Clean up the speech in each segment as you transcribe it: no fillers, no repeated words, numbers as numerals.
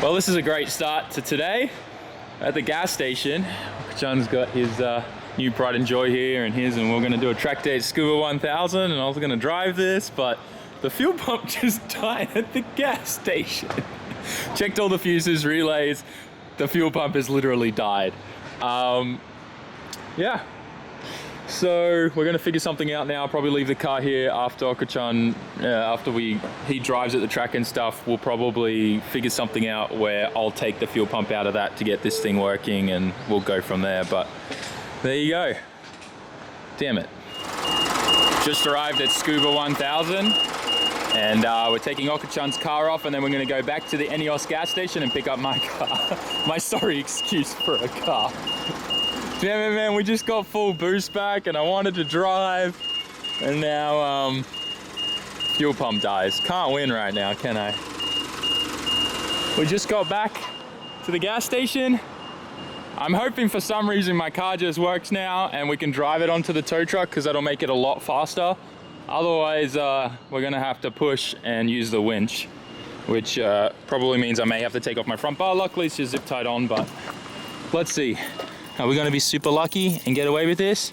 Well, this is a great start to today at the gas station. John's got his new Pride and Joy here and we're gonna do a track day at Scuba 1000 and I was gonna drive this, but the fuel pump just died at the gas station. Checked all the fuses, relays, the fuel pump has literally died. Yeah. So we're gonna figure something out now. Probably leave the car here after Okachan, after he drives at the track and stuff. We'll probably figure something out where I'll take the fuel pump out of that to get this thing working, and we'll go from there. But there you go. Damn it. Just arrived at Scuba 1000, and we're taking Okachan's car off, and then we're gonna go back to the Enios gas station and pick up my car. My sorry excuse for a car. Damn it, man, we just got full boost back and I wanted to drive, and now fuel pump dies. Can't win right now, can I? We just got back to the gas station. I'm hoping for some reason my car just works now and we can drive it onto the tow truck, because that'll make it a lot faster. Otherwise, we're gonna have to push and use the winch, which probably means I may have to take off my front bar. Luckily it's just zip tied on, but let's see. Are we gonna be super lucky and get away with this?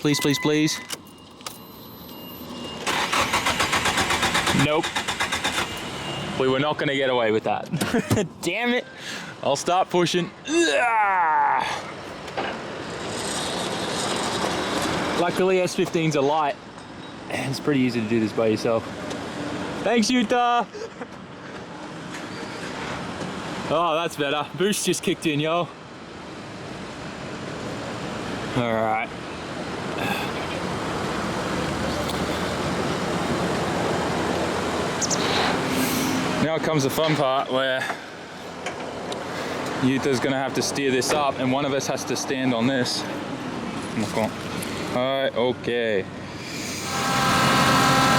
Please, please, please. Nope. We were not gonna get away with that. Damn it. I'll start pushing. Luckily S15s are light. It's pretty easy to do this by yourself. Thanks, Utah. Oh, that's better. Boost just kicked in, yo. All right. Now comes the fun part where Utah's gonna have to steer this up and one of us has to stand on this. All right, okay.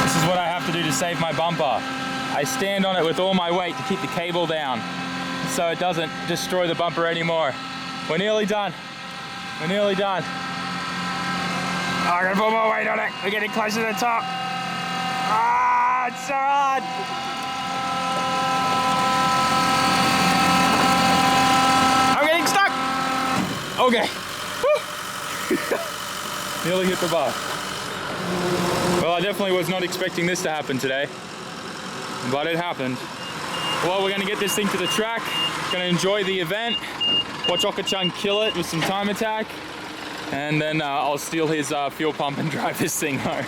This is what I have to do to save my bumper. I stand on it with all my weight to keep the cable down so it doesn't destroy the bumper anymore. We're nearly done. We're nearly done. Oh, I'm gonna put more weight on it. We're getting close to the top. Ah, it's so hard. I'm getting stuck. Okay. Nearly hit the bar. Well, I definitely was not expecting this to happen today, but it happened. Well, we're gonna get this thing to the track. Gonna enjoy the event. Watch Okachan kill it with some time attack, and then I'll steal his fuel pump and drive this thing home.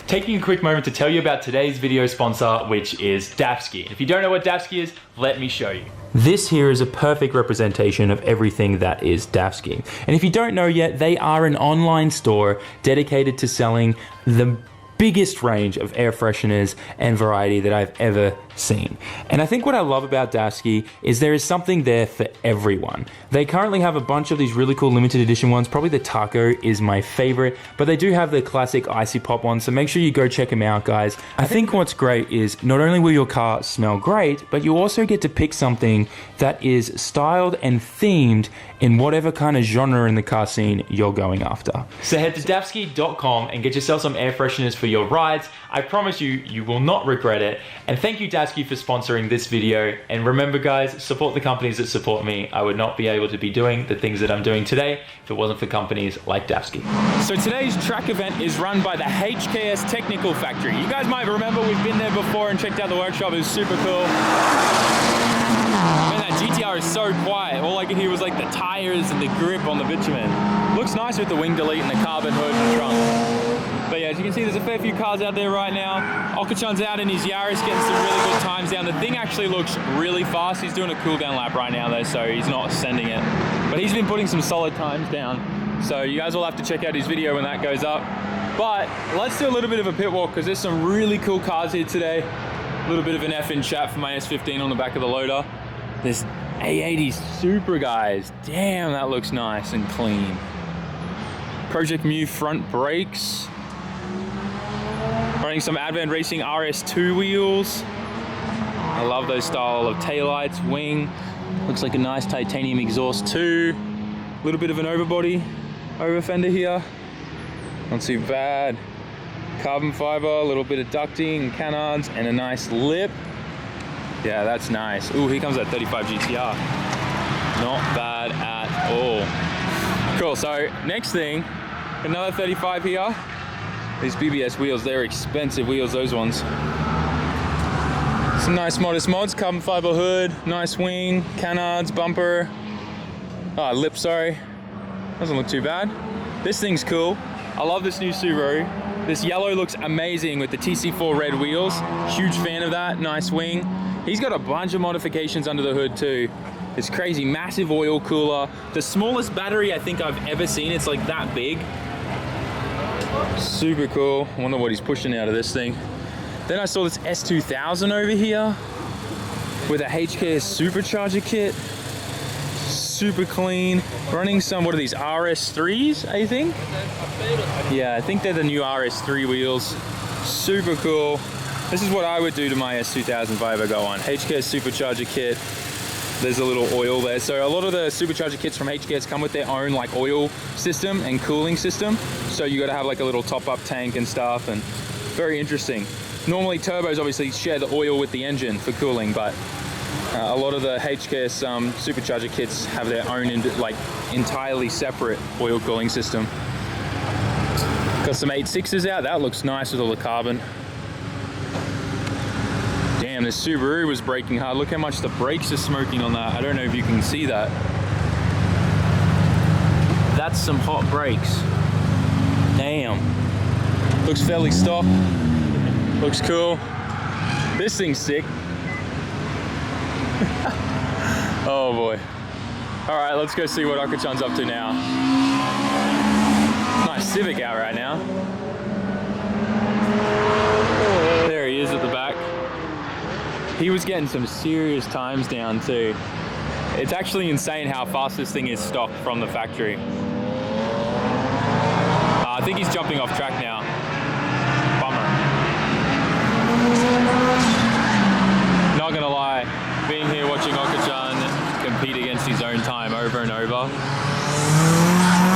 Taking a quick moment to tell you about today's video sponsor, which is Dapski. If you don't know what Dapski is, let me show you. This here is a perfect representation of everything that is Dapski. And if you don't know yet, they are an online store dedicated to selling the biggest range of air fresheners and variety that I've ever seen. And I think what I love about Dapski is there is something there for everyone. They currently have a bunch of these really cool limited edition ones. Probably the Taco is my favorite, but they do have the classic Icy Pop ones, so make sure you go check them out, guys. I think what's great is not only will your car smell great, but you also get to pick something that is styled and themed in whatever kind of genre in the car scene you're going after. So head to dapski.com and get yourself some air fresheners for your rides. I promise you, you will not regret it. And thank you, Dapski, for sponsoring this video. And remember, guys, support the companies that support me. I would not be able to be doing the things that I'm doing today if it wasn't for companies like Dapski. So today's track event is run by the HKS Technical Factory. You guys might remember we've been there before and checked out the workshop. It was super cool. Man, that GTR is so quiet. All I could hear was like the tires and the grip on the bitumen. Looks nice with the wing delete and the carbon hood and trunk. But yeah, as you can see, there's a fair few cars out there right now. Okachan's out in his Yaris getting some really good times down. The thing actually looks really fast. He's doing a cool down lap right now though, so he's not sending it. But he's been putting some solid times down. So you guys will have to check out his video when that goes up. But let's do a little bit of a pit walk because there's some really cool cars here today. A little bit of an F in chat for my S15 on the back of the loader. There's A80 Super, guys. Damn, that looks nice and clean. Project Mu front brakes. Running some Advent Racing RS2 wheels. I love those style of taillights, wing. Looks like a nice titanium exhaust too. A little bit of an overbody, over fender here. Not too bad. Carbon fiber, a little bit of ducting and canards, and a nice lip. Yeah, that's nice. Ooh, here comes that 35 GTR. Not bad at all. Cool, so next thing, another 35 here. These BBS wheels, they're expensive wheels, those ones. Some nice modest mods, carbon fiber hood, nice wing, canards, bumper. Lip, sorry. Doesn't look too bad. This thing's cool. I love this new Subaru. This yellow looks amazing with the TC4 red wheels. Huge fan of that, nice wing. He's got a bunch of modifications under the hood too. It's crazy, massive oil cooler. The smallest battery I think I've ever seen, it's like that big. Super cool. I wonder what he's pushing out of this thing. Then I saw this S2000 over here with a HKS supercharger kit. Super clean. Running some, what are these, RS3s, I think? Yeah, I think they're the new RS3 wheels. Super cool. This is what I would do to my S2000 if I ever go on. HKS supercharger kit. There's a little oil there. So a lot of the supercharger kits from HKS come with their own like oil system and cooling system. So you gotta have like a little top up tank and stuff, and very interesting. Normally turbos obviously share the oil with the engine for cooling, but a lot of the HKS supercharger kits have their own like entirely separate oil cooling system. Got some 8.6s out, that looks nice with all the carbon. Damn, this Subaru was braking hard. Look how much the brakes are smoking on that. I don't know if you can see that. That's some hot brakes. Damn. Looks fairly stock. Looks cool. This thing's sick. Oh boy. All right, let's go see what Okachan's up to now. Nice Civic out right now. There he is at the back. He was getting some serious times down too. It's actually insane how fast this thing is stock from the factory. I think he's jumping off track now. Bummer. Not gonna lie, being here watching Okachan compete against his own time over and over,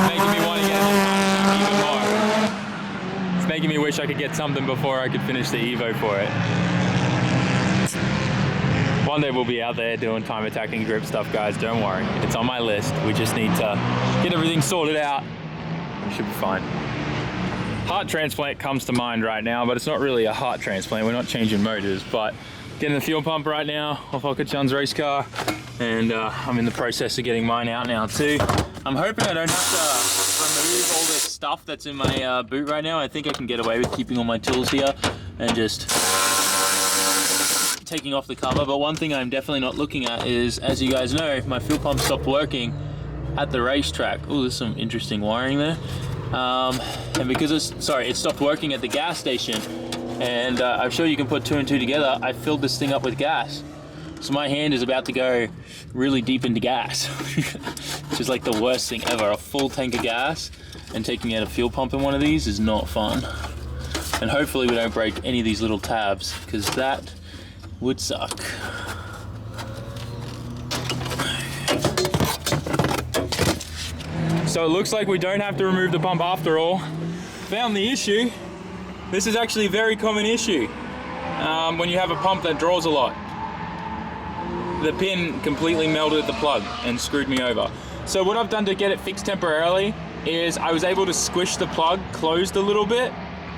making me want to get even more. It's making me wish I could get something before I could finish the Evo for it. One day we'll be out there doing time attacking grip stuff, guys. Don't worry, it's on my list. We just need to get everything sorted out. We should be fine. Heart transplant comes to mind right now, but it's not really a heart transplant. We're not changing motors, but getting the fuel pump right now off Okachan's race car, and I'm in the process of getting mine out now too. I'm hoping I don't have to remove all this stuff that's in my boot right now. I think I can get away with keeping all my tools here and just taking off the cover. But one thing I'm definitely not looking at is, as you guys know, my fuel pump stopped working at the racetrack. Oh, there's some interesting wiring there. And because it stopped working at the gas station, and I'm sure you can put two and two together, I filled this thing up with gas. So my hand is about to go really deep into gas, which is like the worst thing ever. A full tank of gas and taking out a fuel pump in one of these is not fun. And hopefully we don't break any of these little tabs, because that would suck. So it looks like we don't have to remove the pump after all. Found the issue. This is actually a very common issue when you have a pump that draws a lot. The pin completely melted at the plug and screwed me over. So what I've done to get it fixed temporarily is I was able to squish the plug closed a little bit,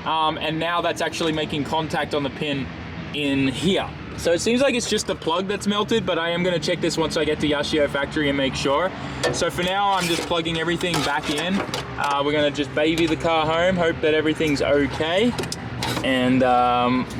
and now that's actually making contact on the pin in here. So it seems like it's just the plug that's melted, but I am gonna check this once I get to Yashio factory and make sure. So for now, I'm just plugging everything back in. We're gonna just baby the car home, hope that everything's okay, and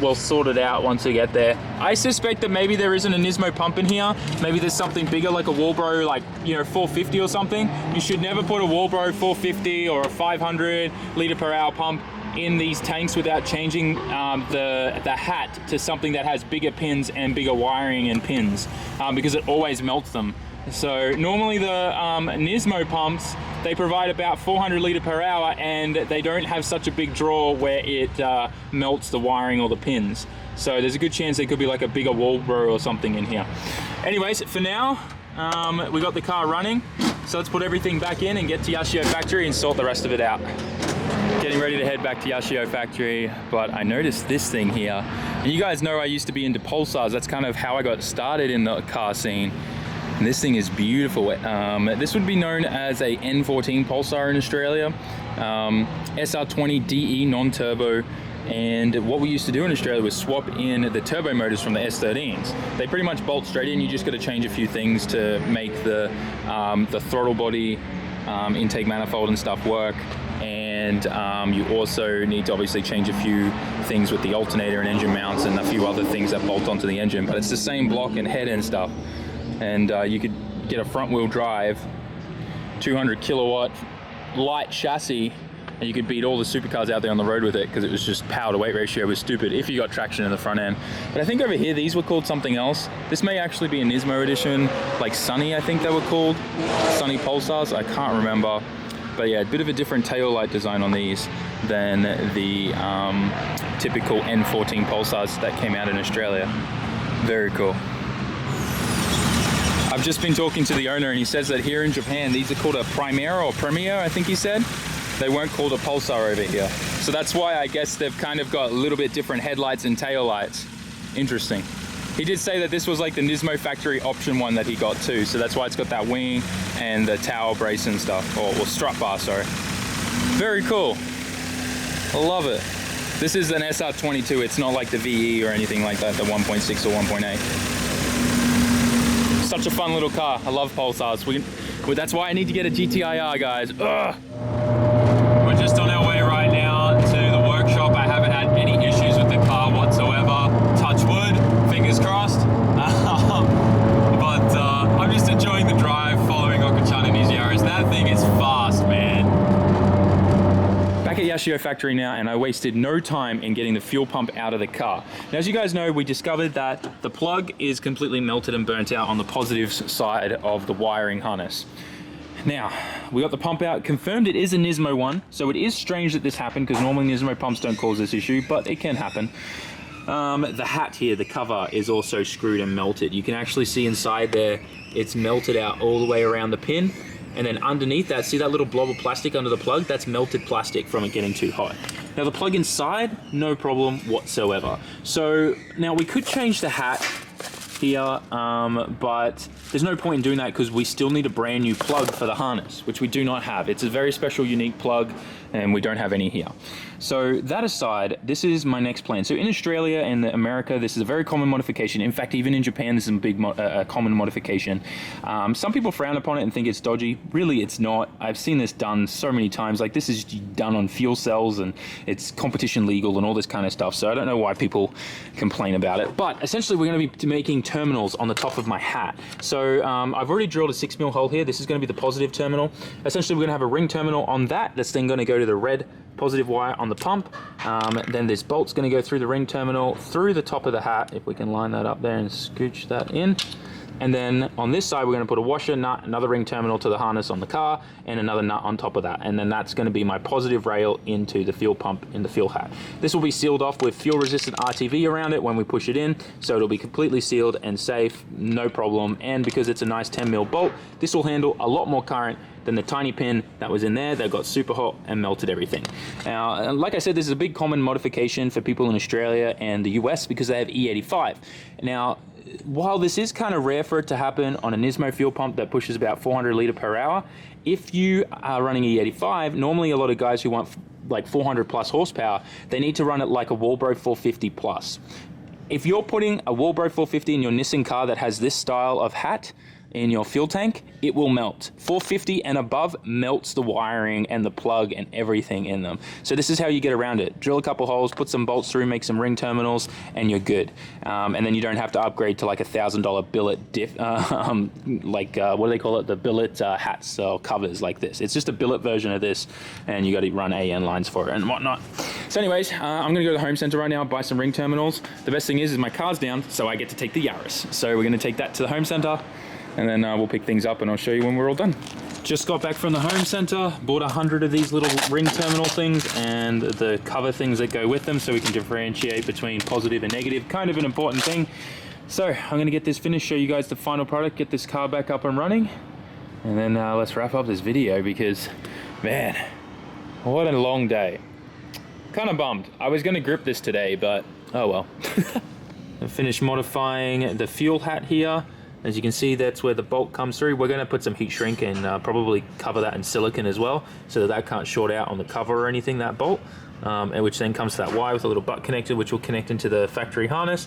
we'll sort it out once we get there. I suspect that maybe there isn't a Nismo pump in here. Maybe there's something bigger, like a Walbro, like, you know, 450 or something. You should never put a Walbro 450 or a 500 litre per hour pump in these tanks without changing the hat to something that has bigger pins and bigger wiring and pins, because it always melts them. So normally the Nismo pumps, they provide about 400 litre per hour, and they don't have such a big draw where it melts the wiring or the pins. So there's a good chance there could be like a bigger Walbro or something in here. Anyways, for now, we got the car running. So let's put everything back in and get to Yashio factory and sort the rest of it out. Getting ready to head back to Yashio factory, but I noticed this thing here. And you guys know I used to be into pulsars. That's kind of how I got started in the car scene. And this thing is beautiful. This would be known as a N14 pulsar in Australia. SR20 DE non-turbo. And what we used to do in Australia was swap in the turbo motors from the S13s. They pretty much bolt straight in. You just got to change a few things to make the throttle body, intake manifold and stuff work. And you also need to obviously change a few things with the alternator and engine mounts and a few other things that bolt onto the engine. But it's the same block and head and stuff. And you could get a front wheel drive, 200 kilowatt light chassis, and you could beat all the supercars out there on the road with it because it was just power to weight ratio was stupid if you got traction in the front end. But I think over here, these were called something else. This may actually be a Nismo edition, like Sunny, I think they were called. Sunny Pulsars, I can't remember. But yeah, a bit of a different tail light design on these than the typical N14 Pulsars that came out in Australia. Very cool. I've just been talking to the owner and he says that here in Japan, these are called a Primera or Primera, I think he said. They weren't called a Pulsar over here. So that's why I guess they've kind of got a little bit different headlights and tail lights. Interesting. He did say that this was like the Nismo factory option one that he got too. So that's why it's got that wing and the tower brace and stuff, or strut bar, sorry. Very cool. I love it. This is an SR22. It's not like the VE or anything like that, the 1.6 or 1.8. Such a fun little car. I love Pulsars. That's why I need to get a GTIR, guys. Ugh. We're just on our way right now to the workshop. I haven't had any issues with the car whatsoever. Touch wood, fingers crossed. But I'm just enjoying the drive, following Okachan and his Yaris. That thing is fast, man. Back at Yashio factory now, and I wasted no time in getting the fuel pump out of the car. Now, as you guys know, we discovered that the plug is completely melted and burnt out on the positive side of the wiring harness. Now, we got the pump out, confirmed it is a Nismo one, so it is strange that this happened because normally Nismo pumps don't cause this issue, but it can happen. The hat here, the cover, is also screwed and melted. You can actually see inside there, it's melted out all the way around the pin, and then underneath that, see that little blob of plastic under the plug? That's melted plastic from it getting too hot. Now the plug inside, no problem whatsoever. So now we could change the hat here, but there's no point in doing that because we still need a brand new plug for the harness, which we do not have. It's a very special, unique plug, and we don't have any here. So that aside, this is my next plan. So in Australia and America, this is a very common modification. In fact, even in Japan, this is a big common modification. Some people frown upon it and think it's dodgy. Really, it's not. I've seen this done so many times. Like, this is done on fuel cells and it's competition legal and all this kind of stuff. So I don't know why people complain about it. But essentially, we're going to be making terminals on the top of my hat. So I've already drilled a 6mm hole here. This is going to be the positive terminal. Essentially, we're going to have a ring terminal on that. That's then going to go to the red positive wire on the pump. Then this bolt's going to go through the ring terminal through the top of the hat, if we can line that up there and scooch that in. And then on this side, we're going to put a washer nut, another ring terminal to the harness on the car, and another nut on top of that. And then that's going to be my positive rail into the fuel pump in the fuel hat. This will be sealed off with fuel resistant RTV around it when we push it in. So it'll be completely sealed and safe, no problem. And because it's a nice 10mm bolt, this will handle a lot more current than the tiny pin that was in there that got super hot and melted everything. Now, like I said, this is a big common modification for people in Australia and the US because they have E85. Now, while this is kind of rare for it to happen on a Nismo fuel pump that pushes about 400 litre per hour, if you are running E85, normally a lot of guys who want like 400 plus horsepower, they need to run it like a Walbro 450 plus. If you're putting a Walbro 450 in your Nissan car that has this style of hat in your fuel tank, it will melt. 450 and above melts the wiring and the plug and everything in them. So this is how you get around it. Drill a couple holes, put some bolts through, make some ring terminals, and you're good. And then you don't have to upgrade to like $1,000 billet diff, what do they call it? The billet hats or covers like this. It's just a billet version of this, and you got to run AN lines for it and whatnot. So anyways, I'm gonna go to the home center right now, buy some ring terminals. The best thing is my car's down, so I get to take the Yaris. So we're gonna take that to the home center, and then we'll pick things up and I'll show you when we're all done. Just got back from the home center, bought 100 of these little ring terminal things and the cover things that go with them so we can differentiate between positive and negative, kind of an important thing. So I'm gonna get this finished, show you guys the final product, get this car back up and running, and then let's wrap up this video because, man, what a long day. kind of bummed. I was gonna grip this today, but oh well. I finished modifying the fuel hat here. As you can see, that's where the bolt comes through. We're gonna put some heat shrink and probably cover that in silicone as well, so that can't short out on the cover or anything, that bolt. And which then comes to that wire with a little butt connector, which will connect into the factory harness.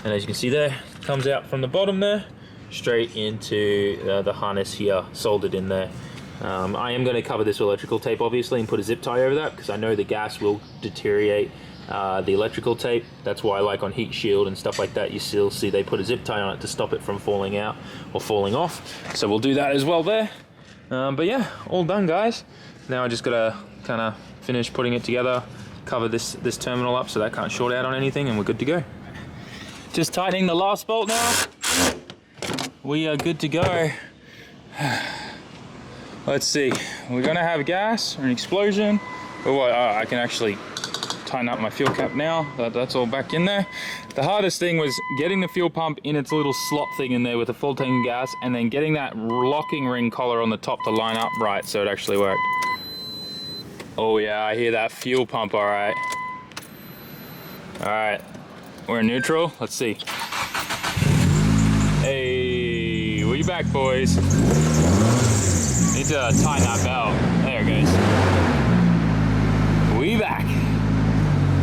And as you can see there, it comes out from the bottom there, straight into the harness here, soldered in there. I am going to cover this with electrical tape, obviously, and put a zip tie over that, because I know the gas will deteriorate the electrical tape. That's why, like on heat shield and stuff like that, you still see they put a zip tie on it to stop it from falling out or falling off. So we'll do that as well there. But yeah, all done, guys. Now I just got to kind of finish putting it together, cover this terminal up so that can't short out on anything, and we're good to go. Just tightening the last bolt now. We are good to go. Let's see, we're gonna have gas or an explosion. Oh, I can actually tighten up my fuel cap now. That's all back in there. The hardest thing was getting the fuel pump in its little slot thing in there with a full tank of gas, and then getting that locking ring collar on the top to line up right so it actually worked. Oh yeah, I hear that fuel pump, all right. All right, we're in neutral, let's see. Hey, we back, boys. Need to tighten that belt. There it goes. We back.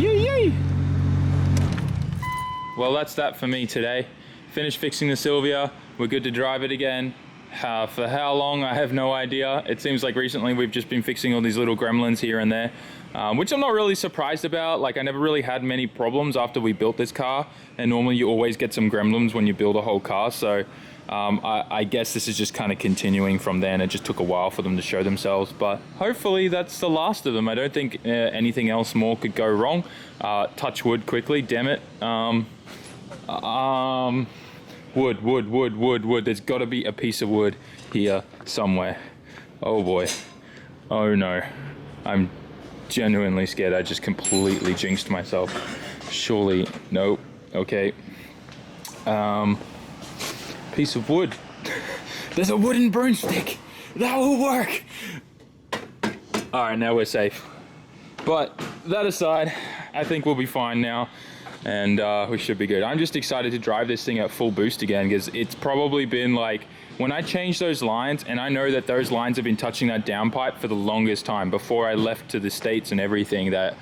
Yay, yay. Well, that's that for me today. Finished fixing the Silvia. We're good to drive it again. For how long, I have no idea. It seems like recently we've just been fixing all these little gremlins here and there, which I'm not really surprised about. Like, I never really had many problems after we built this car, and normally you always get some gremlins when you build a whole car, so I guess this is just kind of continuing from there, and it just took a while for them to show themselves, but hopefully that's the last of them. I don't think anything else more could go wrong. Touch wood quickly, damn it. Wood. There's got to be a piece of wood here somewhere. Oh boy. Oh no. I'm genuinely scared. I just completely jinxed myself. Surely, nope. Okay. Piece of wood. There's a wooden broomstick. That will work. All right, now we're safe. But that aside, I think we'll be fine now. And we should be good. I'm just excited to drive this thing at full boost again, because it's probably been like, when I changed those lines, and I know that those lines have been touching that downpipe for the longest time, before I left to the States and everything, that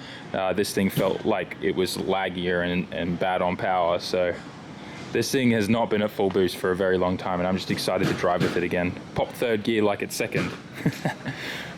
this thing felt like it was laggier and bad on power. So this thing has not been at full boost for a very long time, and I'm just excited to drive with it again. Pop third gear like it's second.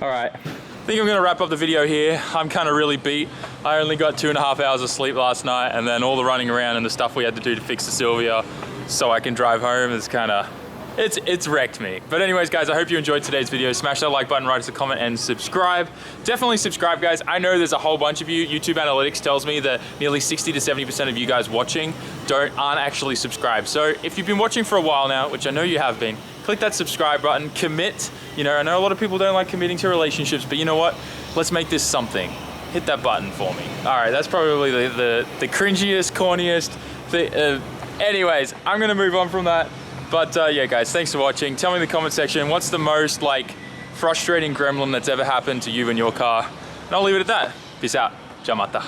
All right. I think I'm gonna wrap up the video here. I'm kind of really beat. I only got 2.5 hours of sleep last night, and then all the running around and the stuff we had to do to fix the Silvia so I can drive home is kind of, it's wrecked me. But anyways, guys, I hope you enjoyed today's video. Smash that like button, write us a comment, and subscribe. Definitely subscribe, guys. I know there's a whole bunch of you. YouTube analytics tells me that nearly 60 to 70% of you guys watching aren't actually subscribed. So if you've been watching for a while now, which I know you have been, click that subscribe button, commit. You know, I know a lot of people don't like committing to relationships, but you know what? Let's make this something. Hit that button for me. All right, that's probably the cringiest, corniest thing. Anyways, I'm gonna move on from that. But yeah, guys, thanks for watching. Tell me in the comment section, what's the most like frustrating gremlin that's ever happened to you in your car? And I'll leave it at that. Peace out. Ciao, mata.